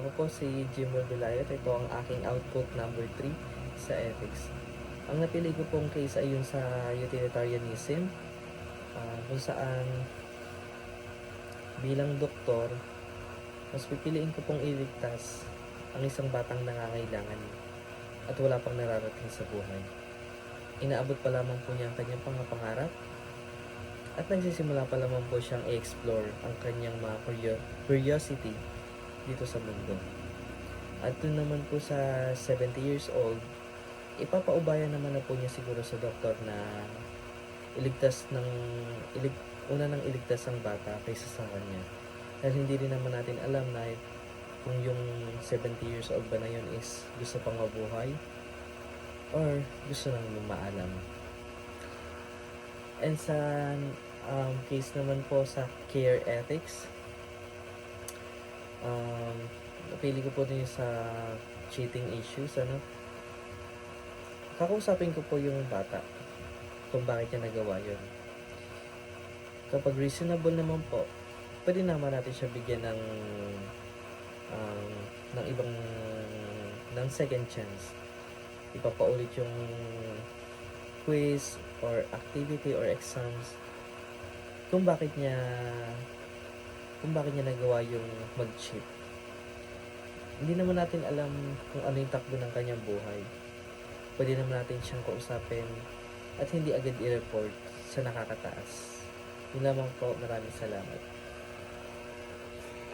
Ako po si Jimmer Vilayet. Ito ang aking output number 3 sa ethics. Ang napili ko pong case ay yung sa utilitarianism, kung saan bilang doktor, mas pipiliin ko pong iligtas ang isang batang nangangailangan at wala pang nararating sa buhay. Inaabot pa lamang po niya ang kanyang pangarap at nagsisimula pa lamang po siyang i-explore ang kanyang mga curiosity dito sa mundo. At dun naman po sa 70 years old, ipapaubayan naman na po niya siguro sa doktor na iligtas ng una nang iligtas ang bata kaysa sa kanya. Dahil hindi rin naman natin alam na kung yung 70 years old ba na yun is gusto pang mabuhay or gusto nang lumaalam. And sa case naman po sa care ethics, napili ko po din sa cheating issues. Kakausapin ko po yung bata kung bakit niya nagawa yun. Kapag reasonable naman po, pwede naman natin siya bigyan ng second chance. Ipapaulit yung quiz or activity or exams kung bakit niya nagawa yung mag-cheat. Hindi naman natin alam kung ano yung takbo ng kanyang buhay. Pwede naman natin siyang kausapin at hindi agad i-report sa nakakataas. Yun lamang po. Maraming salamat.